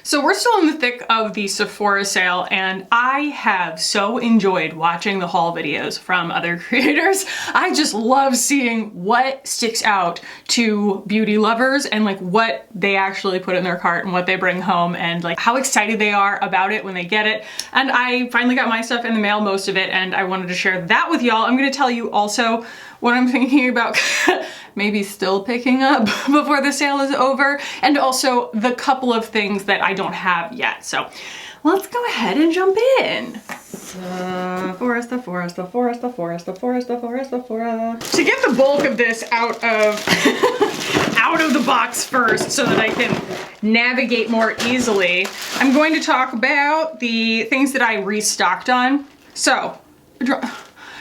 So we're still in the thick of the Sephora sale, and I have so enjoyed watching the haul videos from other creators. I just love seeing what sticks out to beauty lovers and like what they actually put in their cart and what they bring home and like how excited they are about it when they get it. And I finally got my stuff in the mail, most of it, and I wanted to share that with y'all. I'm gonna tell you also what I'm thinking about maybe still picking up before the sale is over, and also the couple of things that I don't have yet. So let's go ahead and jump in. Sephora. To get the bulk of this out of out of the box first so that I can navigate more easily, I'm going to talk about the things that I restocked on. So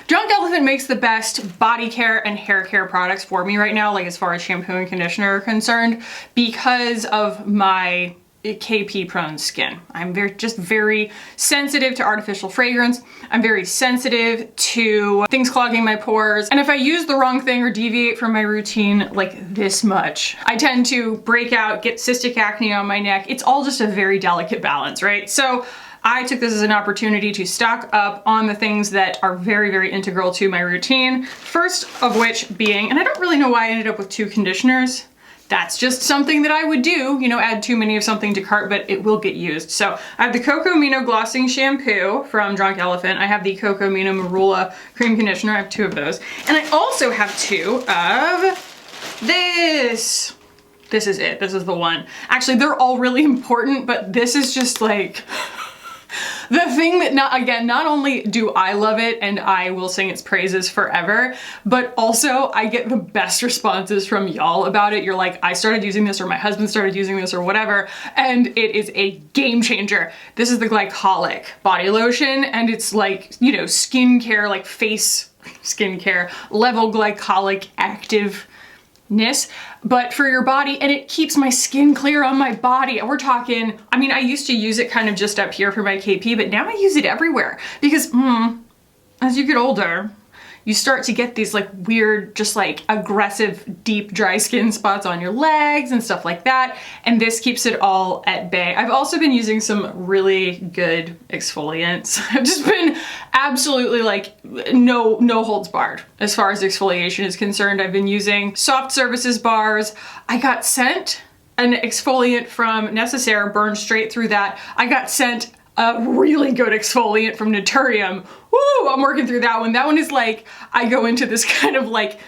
Drunk Elephant makes the best body care and hair care products for me right now, like as far as shampoo and conditioner are concerned, because of my KP prone skin. I'm just very sensitive to artificial fragrance. I'm very sensitive to things clogging my pores. And if I use the wrong thing or deviate from my routine like this much, I tend to break out, get cystic acne on my neck. It's all just a very delicate balance, right? So I took this as an opportunity to stock up on the things that are very, very integral to my routine. First of which being, and I don't really know why I ended up with 2 conditioners. That's just something that I would do, you know, add too many of something to cart, but it will get used. So I have the Coco Mino Glossing Shampoo from Drunk Elephant. I have the Coco Mino Marula Cream Conditioner. I have 2 of those. And I also have 2 of this. This is it. This is the one. Actually, they're all really important, but this is just like the thing that not only do I love it and I will sing its praises forever, but also I get the best responses from y'all about it. You're like, I started using this, or my husband started using this, or whatever, and it is a game changer. This is the glycolic body lotion, and it's like, you know, skincare, like face skincare level glycolic active but for your body, and it keeps my skin clear on my body. We're talking, I mean, I used to use it kind of just up here for my KP, but now I use it everywhere because as you get older, you start to get these like weird, just like aggressive, deep, dry skin spots on your legs and stuff like that. And this keeps it all at bay. I've also been using some really good exfoliants. I've just been absolutely like no holds barred as far as exfoliation is concerned. I've been using Soft Services bars. I got sent an exfoliant from Necessaire, burned straight through that. I got sent a really good exfoliant from Naturium. Woo, I'm working through that one. That one is like, I go into this kind of like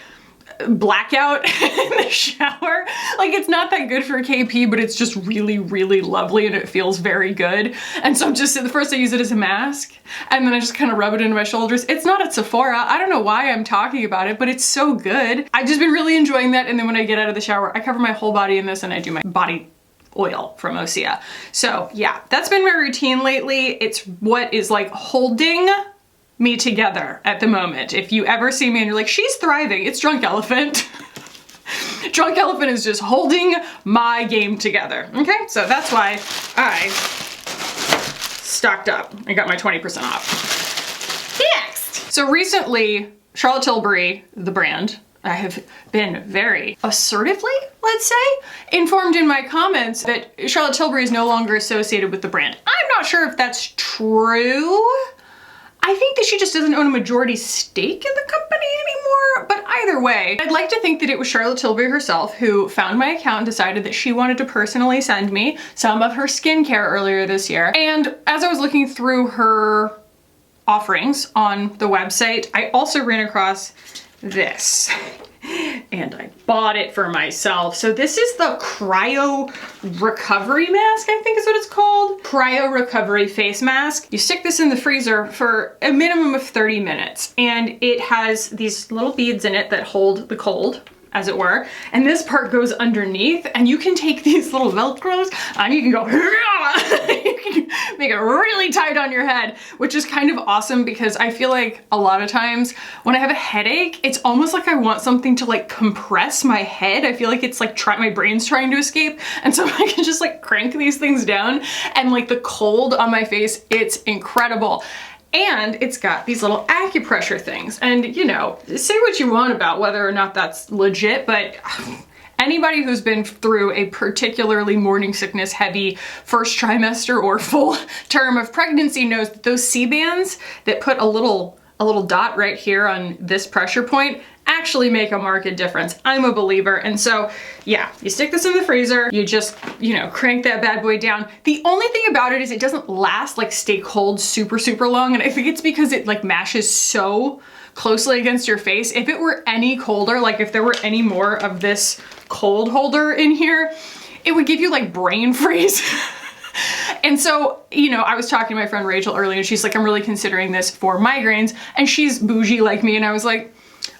blackout in the shower. Like, it's not that good for KP, but it's just really, really lovely and it feels very good. And so I'm just, at first I use it as a mask and then I just kind of rub it into my shoulders. It's not at Sephora. I don't know why I'm talking about it, but it's so good. I've just been really enjoying that. And then when I get out of the shower, I cover my whole body in this and I do my body oil from Osea. So yeah, that's been my routine lately. It's what is like holding me together at the moment. If you ever see me and you're like, she's thriving, it's Drunk Elephant. Drunk Elephant is just holding my game together. Okay, so that's why I stocked up and got my 20% off. Next! So recently, Charlotte Tilbury, the brand, I have been very assertively, let's say, informed in my comments that Charlotte Tilbury is no longer associated with the brand. I'm not sure if that's true. I think that she just doesn't own a majority stake in the company anymore, but either way, I'd like to think that it was Charlotte Tilbury herself who found my account and decided that she wanted to personally send me some of her skincare earlier this year. And as I was looking through her offerings on the website, I also ran across this and I bought it for myself. So this is the Cryo Recovery Mask, I think is what it's called. Cryo Recovery Face Mask. You stick this in the freezer for a minimum of 30 minutes and it has these little beads in it that hold the cold, as it were, and this part goes underneath and you can take these little Velcros and you can go you can make it really tight on your head, which is kind of awesome because I feel like a lot of times when I have a headache, it's almost like I want something to like compress my head. I feel like it's like my brain's trying to escape, and so I can just like crank these things down and like the cold on my face, it's incredible. And it's got these little acupressure things. And you know, say what you want about whether or not that's legit, but Anybody who's been through a particularly morning sickness heavy first trimester or full term of pregnancy knows that those C-bands that put a little dot right here on this pressure point actually make a marked difference. I'm a believer. And so yeah, you stick this in the freezer, you just, you know, crank that bad boy down. The only thing about it is it doesn't last, like stay cold super long. And I think it's because it like mashes so closely against your face. If it were any colder, like if there were any more of this cold holder in here, it would give you like brain freeze. And so, you know, I was talking to my friend Rachel earlier and she's like, I'm really considering this for migraines, and she's bougie like me. And I was like,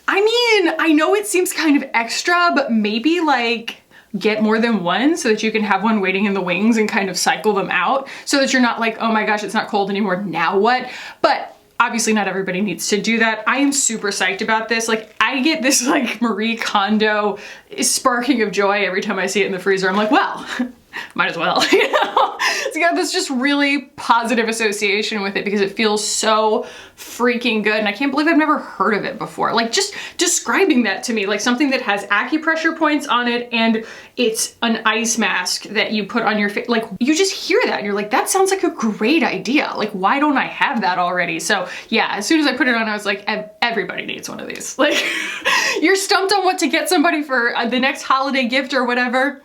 I mean, I know it seems kind of extra, but maybe like get more than one so that you can have one waiting in the wings and kind of cycle them out so that you're not like, oh my gosh, it's not cold anymore, now what? But obviously not everybody needs to do that. I am super psyched about this. Like I get this like Marie Kondo sparking of joy every time I see it in the freezer. I'm like, well, might as well, you know? It's got this just really positive association with it because it feels so freaking good. And I can't believe I've never heard of it before. Like just describing that to me, like something that has acupressure points on it and it's an ice mask that you put on your face. Like you just hear that and you're like, that sounds like a great idea. Like, why don't I have that already? So yeah, as soon as I put it on, I was like, everybody needs one of these. Like you're stumped on what to get somebody for the next holiday gift or whatever.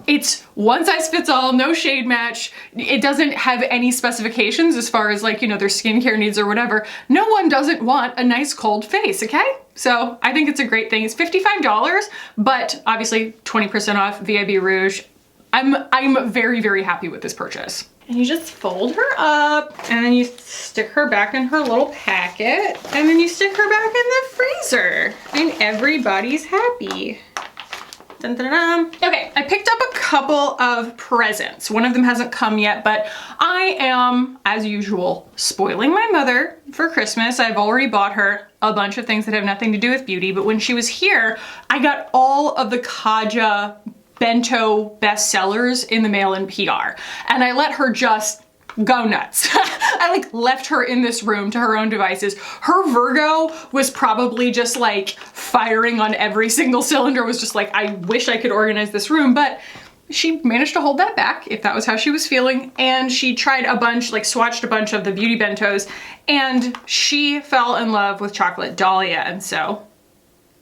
It's one size fits all, no shade match. It doesn't have any specifications as far as like, you know, their skincare needs or whatever. No one doesn't want a nice cold face, okay? So I think it's a great thing. It's $55, but obviously 20% off VIB Rouge. I'm very happy with this purchase. And you just fold her up and then you stick her back in her little packet and then you stick her back in the freezer and everybody's happy. Dun, dun, dun. Okay, I picked up a couple of presents. One of them hasn't come yet, but I am, as usual, spoiling my mother for Christmas. I've already bought her a bunch of things that have nothing to do with beauty, but when she was here, I got all of the Kaja bento bestsellers in the mail in PR, and I let her just go nuts. I like left her in this room to her own devices. Her Virgo was probably just like firing on every single cylinder, was just like, I wish I could organize this room, but she managed to hold that back if that was how she was feeling. And she tried a bunch, like swatched a bunch of the beauty bentos, and she fell in love with Chocolate Dahlia. And so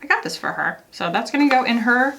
I got this for her. So that's gonna go in her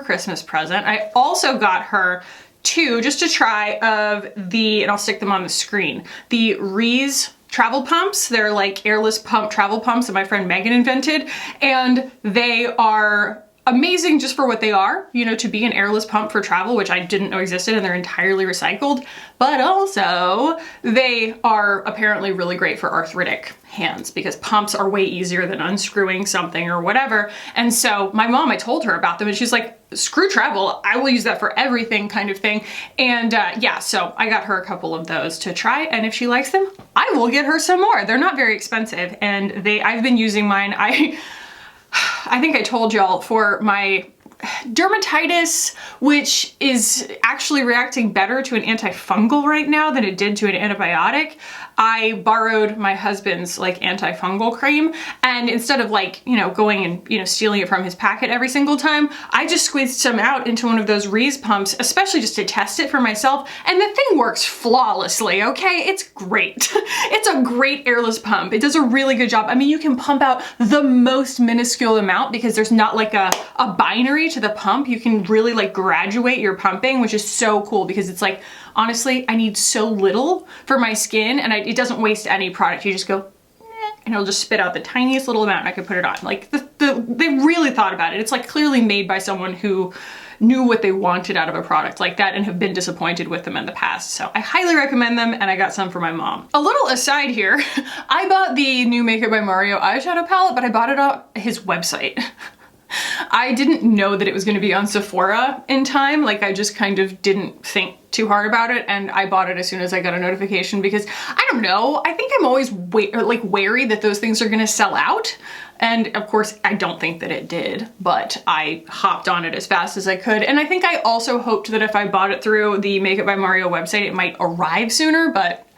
Christmas present. I also got her two, just to try, of the, and I'll stick them on the screen, the Reese travel pumps. They're like airless pump travel pumps that my friend Megan invented, and they are amazing just for what they are, you know, to be an airless pump for travel, which I didn't know existed, and they're entirely recycled, but also they are apparently really great for arthritic hands because pumps are way easier than unscrewing something or whatever. And so my mom, I told her about them and she's like, screw travel, I will use that for everything kind of thing. And yeah, so I got her a couple of those to try, and if she likes them, I will get her some more. They're not very expensive, and I've been using mine. I think I told y'all, for my dermatitis, which is actually reacting better to an antifungal right now than it did to an antibiotic, I borrowed my husband's like antifungal cream, and instead of like, you know, going and, you know, stealing it from his packet every single time, I just squeezed some out into one of those Reese pumps, especially just to test it for myself, and the thing works flawlessly, okay? It's great. It's a great airless pump. It does a really good job. I mean, you can pump out the most minuscule amount because there's not like a binary to the pump. You can really like graduate your pumping, which is so cool because it's like, honestly, I need so little for my skin, and it doesn't waste any product. You just go, and it'll just spit out the tiniest little amount and I can put it on. Like they really thought about it. It's like clearly made by someone who knew what they wanted out of a product like that and have been disappointed with them in the past. So I highly recommend them, and I got some for my mom. A little aside here, I bought the new Makeup by Mario eyeshadow palette, but I bought it on his website. I didn't know that it was going to be on Sephora in time. Like I just kind of didn't think too hard about it, and I bought it as soon as I got a notification because I don't know, I think I'm always wary that those things are going to sell out. And of course I don't think that it did, but I hopped on it as fast as I could. And I think I also hoped that if I bought it through the Makeup by Mario website, it might arrive sooner, but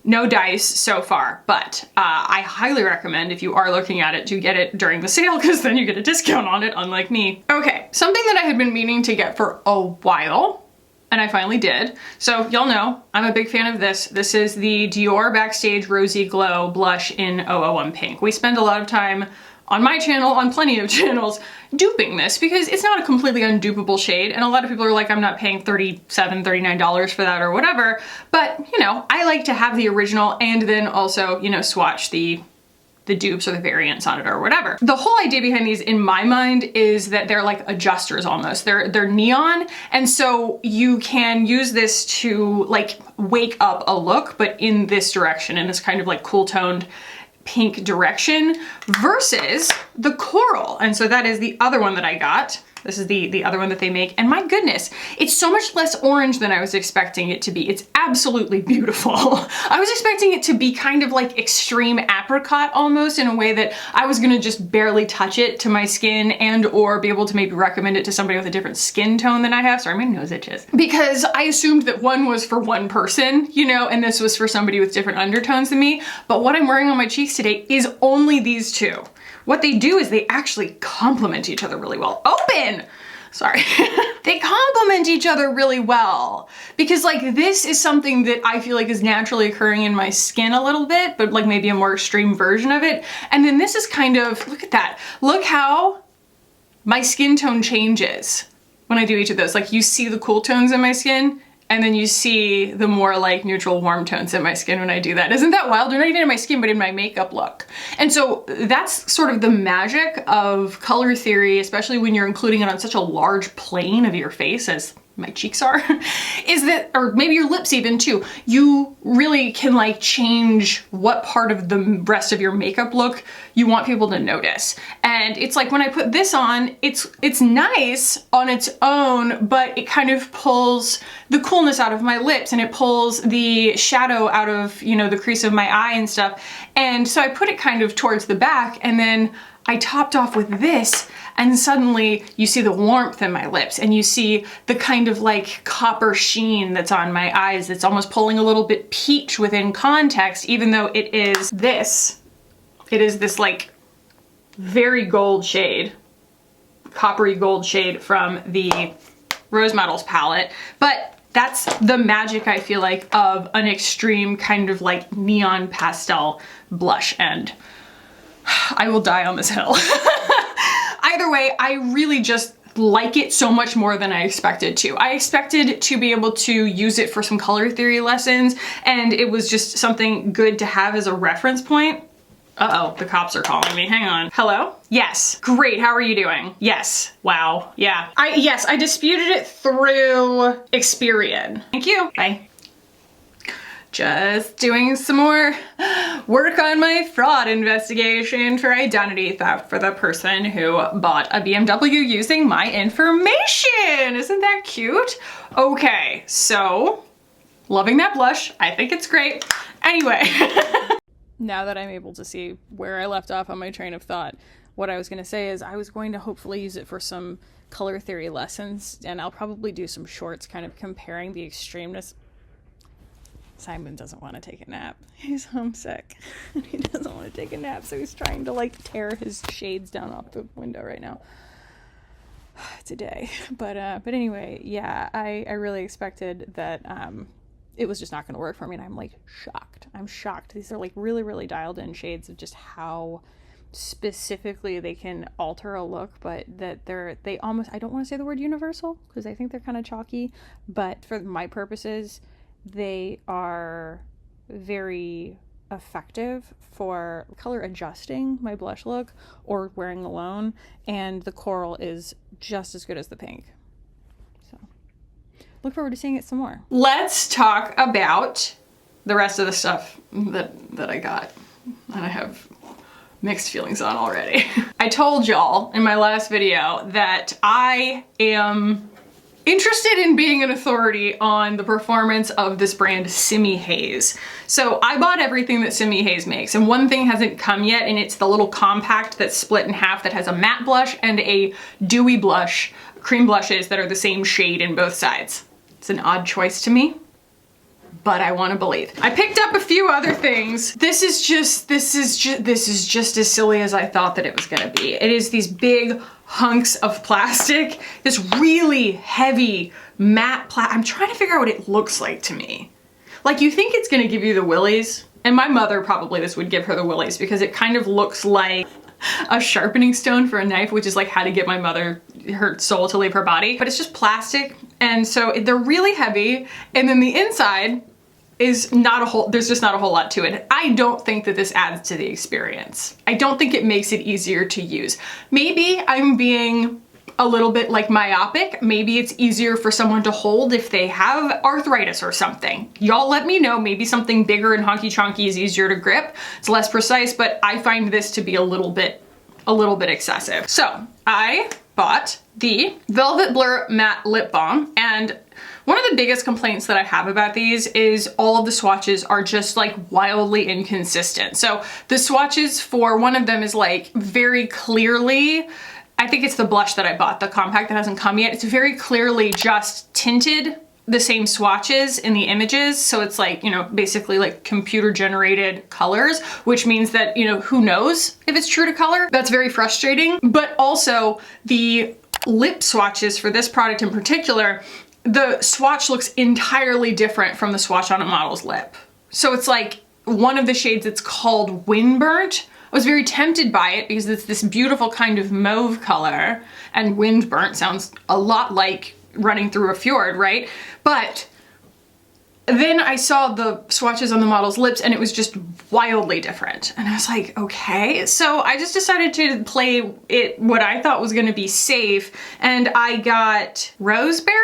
No dice so far, but I highly recommend if you are looking at it to get it during the sale, because then you get a discount on it, unlike me. Okay, something that I had been meaning to get for a while, and I finally did. So y'all know, I'm a big fan of this. This is the Dior Backstage Rosy Glow Blush in 001 Pink. We spend a lot of time on my channel, on plenty of channels, duping this because it's not a completely undupable shade, and a lot of people are like, I'm not paying $37, $39 for that or whatever, but you know, I like to have the original and then also, you know, swatch the dupes or the variants on it or whatever. The whole idea behind these in my mind is that they're like adjusters almost. They're neon, and so you can use this to like wake up a look, but in this direction, in this kind of like cool toned pink direction, versus the coral. And so that is the other one that I got. This is the other one that they make, and my goodness, it's so much less orange than I was expecting it to be. It's absolutely beautiful. I was expecting it to be kind of like extreme apricot almost, in a way that I was gonna just barely touch it to my skin and or be able to maybe recommend it to somebody with a different skin tone than I have. Sorry, my nose itches. Because I assumed that one was for one person, you know, and this was for somebody with different undertones than me. But what I'm wearing on my cheeks today is only these two. What they do is they actually complement each other really well. Open! Sorry. They complement each other really well. Because like this is something that I feel like is naturally occurring in my skin a little bit, but like maybe a more extreme version of it. And then this is kind of, look at that. Look how my skin tone changes when I do each of those. Like you see the cool tones in my skin, and then you see the more like neutral warm tones in my skin when I do that. Isn't that wild? They're not even in my skin, but in my makeup look. And so that's sort of the magic of color theory, especially when you're including it on such a large plane of your face as my cheeks are, is that, or maybe your lips even too, you really can like change what part of the rest of your makeup look you want people to notice. And it's like when I put this on, it's nice on its own, but it kind of pulls the coolness out of my lips and it pulls the shadow out of, you know, the crease of my eye and stuff. And so I put it kind of towards the back, and then I topped off with this, and suddenly you see the warmth in my lips, and you see the kind of like copper sheen that's on my eyes that's almost pulling a little bit peach within context, even though it is this like very gold shade, coppery gold shade from the Rose Metals palette. But that's the magic, I feel like, of an extreme kind of like neon pastel blush, and I will die on this hill. Either way, I really just like it so much more than I expected to. I expected to be able to use it for some color theory lessons, and it was just something good to have as a reference point. Uh-oh, the cops are calling me. Hang on. Hello? Yes. Great, how are you doing? Yes. Wow. Yeah. Yes, I disputed it through Experian. Thank you. Bye. Just doing some more work on my fraud investigation for identity theft for the person who bought a BMW using my information. Isn't that cute? Okay, so loving that blush. I think it's great. Anyway. Now that I'm able to see where I left off on my train of thought, what I was going to say is I was going to hopefully use it for some color theory lessons, and I'll probably do some shorts kind of comparing the extremeness. Simon doesn't want to take a nap. He's homesick. He doesn't want to take a nap, so he's trying to like tear his shades down off the window right now. It's a day. But anyway, yeah, I really expected that it was just not going to work for me, and I'm like shocked. I'm shocked. These are like really, really dialed in shades of just how specifically they can alter a look, but that they almost, I don't want to say the word universal because I think they're kind of chalky, but for my purposes, they are very effective for color adjusting my blush look or wearing alone, and the coral is just as good as the pink. So look forward to seeing it some more. Let's talk about the rest of the stuff that I got, and I have mixed feelings on already. I told y'all in my last video that I am interested in being an authority on the performance of this brand Simi Haze. So I bought everything that Simi Haze makes, and one thing hasn't come yet, and it's the little compact that's split in half that has a matte blush and a dewy blush, cream blushes that are the same shade in both sides. It's an odd choice to me, but I want to believe. I picked up a few other things. This is just as silly as I thought that it was gonna be. It is these big hunks of plastic, this really heavy matte I'm trying to figure out what it looks like to me. Like, you think it's gonna give you the willies, and my mother probably this would give her the willies because it kind of looks like a sharpening stone for a knife, which is like how to get my mother her soul to leave her body, but it's just plastic, and so they're really heavy, and then the inside is not a whole, there's just not a whole lot to it. I don't think that this adds to the experience. I don't think it makes it easier to use. Maybe I'm being a little bit like myopic. Maybe it's easier for someone to hold if they have arthritis or something. Y'all let me know. Maybe something bigger and honky chonky is easier to grip. It's less precise, but I find this to be a little bit excessive. So I bought the Velvet Blur Matte Lip Balm, and one of the biggest complaints that I have about these is all of the swatches are just like wildly inconsistent. So the swatches for one of them is like very clearly, I think it's the blush that I bought, the compact that hasn't come yet. It's very clearly just tinted the same swatches in the images. So it's like, you know, basically like computer generated colors, which means that, you know, who knows if it's true to color. That's very frustrating. But also the lip swatches for this product in particular, the swatch looks entirely different from the swatch on a model's lip. So it's like one of the shades, it's called Windburnt. I was very tempted by it because it's this beautiful kind of mauve color, and windburnt sounds a lot like running through a fjord, right? But then I saw the swatches on the model's lips and it was just wildly different. And I was like, okay. So I just decided to play it what I thought was gonna be safe, and I got Roseberry.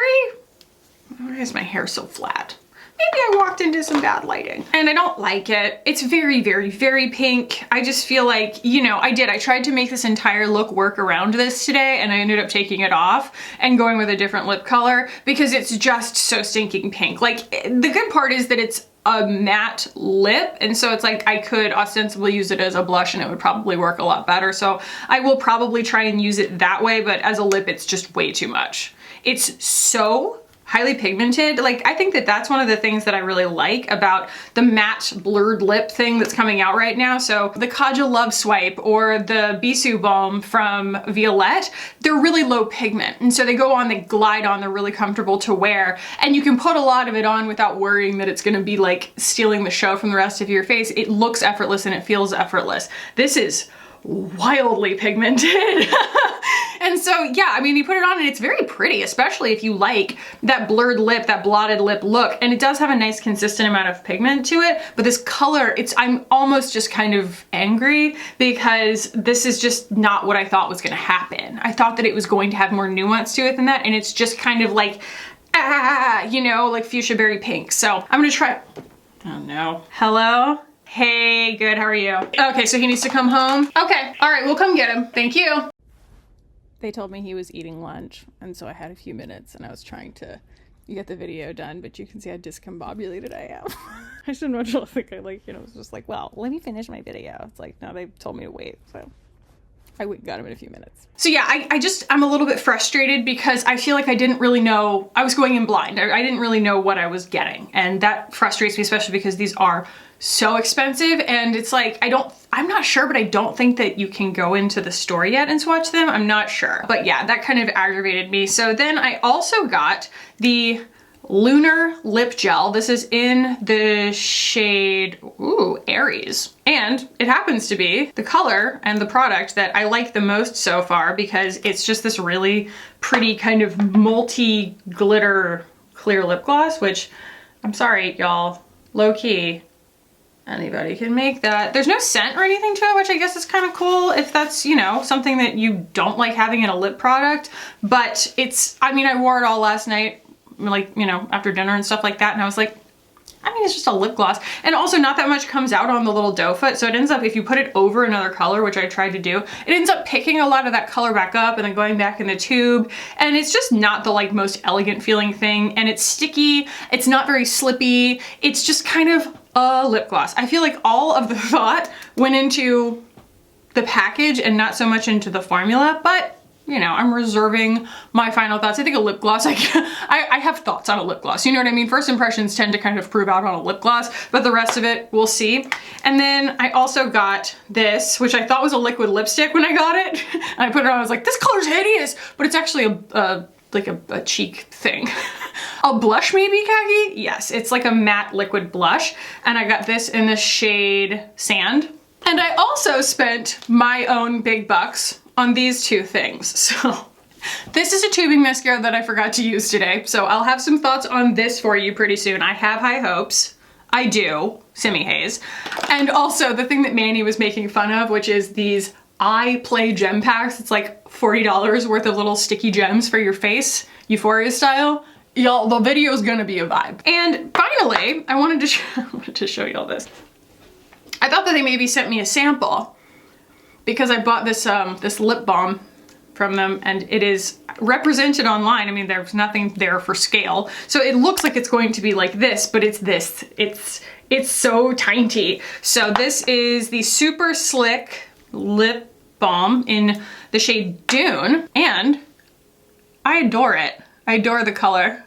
Why is my hair so flat? Maybe I walked into some bad lighting and I don't like it. It's very, very, very pink. I just feel like, you know, I tried to make this entire look work around this today, and I ended up taking it off and going with a different lip color because it's just so stinking pink. Like, the good part is that it's a matte lip, and so it's like I could ostensibly use it as a blush and it would probably work a lot better. So I will probably try and use it that way, but as a lip, it's just way too much. It's so highly pigmented. Like, I think that that's one of the things that I really like about the matte blurred lip thing that's coming out right now. So the Kaja Love Swipe or the Bisou Balm from Violette, they're really low pigment. And so they go on, they glide on, they're really comfortable to wear. And you can put a lot of it on without worrying that it's gonna be like stealing the show from the rest of your face. It looks effortless and it feels effortless. This is wildly pigmented. And so, yeah, I mean, you put it on and it's very pretty, especially if you like that blurred lip, that blotted lip look. And it does have a nice consistent amount of pigment to it, but this color, I'm almost just kind of angry because this is just not what I thought was gonna happen. I thought that it was going to have more nuance to it than that, and it's just kind of like, you know, like fuchsia berry pink. So I'm gonna try, oh no. Hello? Hey, good, how are you? Okay, so he needs to come home. Okay, all right, we'll come get him. Thank you. They told me he was eating lunch, and so I had a few minutes and I was trying to get the video done, but you can see how discombobulated I am. I shouldn't much think I like, you know, was just like, well, let me finish my video. It's like, no, they told me to wait, so I got him in a few minutes. So yeah, I'm a little bit frustrated because I feel like I didn't really know, I was going in blind. I didn't really know what I was getting, and that frustrates me, especially because these are so expensive, and it's like, I'm not sure, but I don't think that you can go into the store yet and swatch them. I'm not sure, but yeah, that kind of aggravated me. So then I also got the Lunar Lip Gel. This is in the shade, ooh, Aries. And it happens to be the color and the product that I like the most so far because it's just this really pretty kind of multi-glitter clear lip gloss, which, I'm sorry, y'all, low key, anybody can make that. There's no scent or anything to it, which I guess is kind of cool if that's, you know, something that you don't like having in a lip product. But it's, I mean, I wore it all last night, like, you know, after dinner and stuff like that, and I was like, I mean, it's just a lip gloss. And also not that much comes out on the little doe foot, so it ends up, if you put it over another color, which I tried to do, it ends up picking a lot of that color back up and then going back in the tube. And it's just not the like most elegant feeling thing, and it's sticky, it's not very slippy, it's just kind of a lip gloss. I feel like all of the thought went into the package and not so much into the formula, but you know, I'm reserving my final thoughts. I think a lip gloss, I have thoughts on a lip gloss. You know what I mean? First impressions tend to kind of prove out on a lip gloss, but the rest of it, we'll see. And then I also got this, which I thought was a liquid lipstick when I got it. And I put it on, I was like, this color's hideous, but it's actually like a cheek thing. A blush maybe, khaki? Yes, it's like a matte liquid blush. And I got this in the shade Sand. And I also spent my own big bucks on these two things. So this is a tubing mascara that I forgot to use today. So I'll have some thoughts on this for you pretty soon. I have high hopes. I do, Simi Haze. And also the thing that Manny was making fun of, which is these I Play gem packs. It's like $40 worth of little sticky gems for your face, Euphoria style. Y'all, the video is gonna be a vibe. And finally, I wanted to show you all this. I thought that they maybe sent me a sample because I bought this this lip balm from them, and it is represented online. I mean, there's nothing there for scale. So it looks like it's going to be like this, but it's this. It's so tiny. So this is the Super Slick Lip Balm in the shade Dune, and I adore it. I adore the color.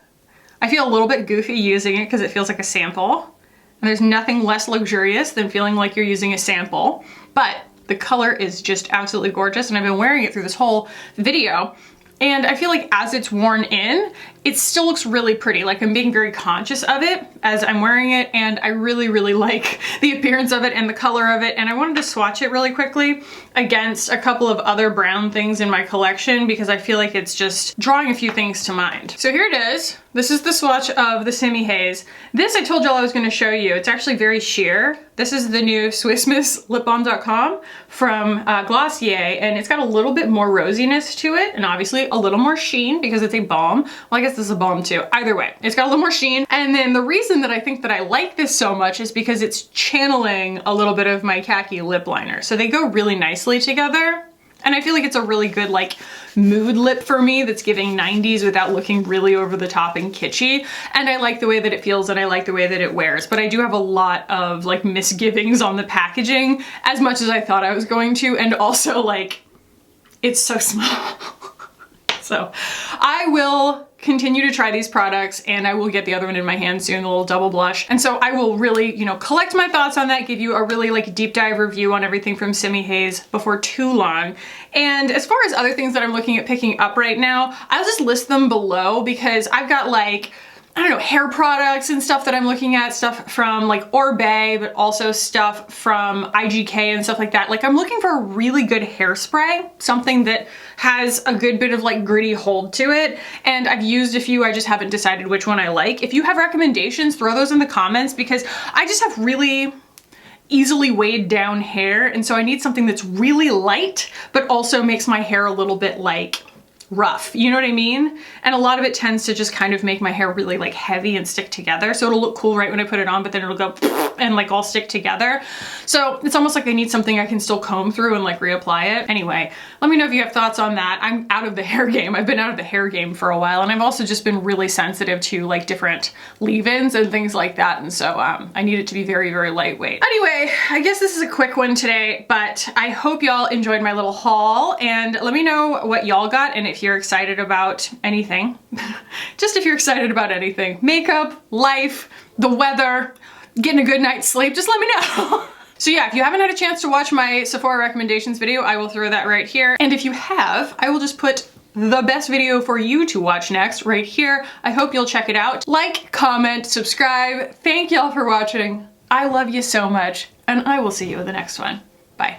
I feel a little bit goofy using it because it feels like a sample. And there's nothing less luxurious than feeling like you're using a sample, but the color is just absolutely gorgeous, and I've been wearing it through this whole video. And I feel like as it's worn in, it still looks really pretty. Like I'm being very conscious of it as I'm wearing it, and I really, really like the appearance of it and the color of it. And I wanted to swatch it really quickly against a couple of other brown things in my collection because I feel like it's just drawing a few things to mind. So here it is. This is the swatch of the Simi Haze. This I told y'all I was gonna show you. It's actually very sheer. This is the new SwissMisslipbalm.com from Glossier, and it's got a little bit more rosiness to it, and obviously a little more sheen because it's a balm. Well, I guess this is a balm too. Either way, it's got a little more sheen. And then the reason that I think that I like this so much is because it's channeling a little bit of my khaki lip liner. So they go really nicely together. And I feel like it's a really good like mood lip for me that's giving 90s without looking really over the top and kitschy. And I like the way that it feels, and I like the way that it wears. But I do have a lot of like misgivings on the packaging, as much as I thought I was going to. And also like, it's so small. So I will continue to try these products, and I will get the other one in my hand soon, the little double blush. And so I will really, you know, collect my thoughts on that, give you a really like deep dive review on everything from Simi Haze before too long. And as far as other things that I'm looking at picking up right now, I'll just list them below because I've got like, I don't know, hair products and stuff that I'm looking at, stuff from like Orbe, but also stuff from IGK and stuff like that. Like I'm looking for a really good hairspray, something that has a good bit of like gritty hold to it. And I've used a few, I just haven't decided which one I like. If you have recommendations, throw those in the comments because I just have really easily weighed down hair. And so I need something that's really light, but also makes my hair a little bit like rough, you know what I mean? And a lot of it tends to just kind of make my hair really like heavy and stick together. So it'll look cool right when I put it on, but then it'll go and like all stick together. So it's almost like I need something I can still comb through and like reapply it. Anyway, let me know if you have thoughts on that. I'm out of the hair game. I've been out of the hair game for a while, and I've also just been really sensitive to like different leave-ins and things like that. And so I need it to be very, very lightweight. Anyway, I guess this is a quick one today, but I hope y'all enjoyed my little haul, and let me know what y'all got and if you're excited about anything. Just if you're excited about anything. Makeup, life, the weather, getting a good night's sleep, just let me know. So yeah, if you haven't had a chance to watch my Sephora recommendations video, I will throw that right here. And if you have, I will just put the best video for you to watch next right here. I hope you'll check it out. Like, comment, subscribe. Thank y'all for watching. I love you so much, and I will see you in the next one. Bye.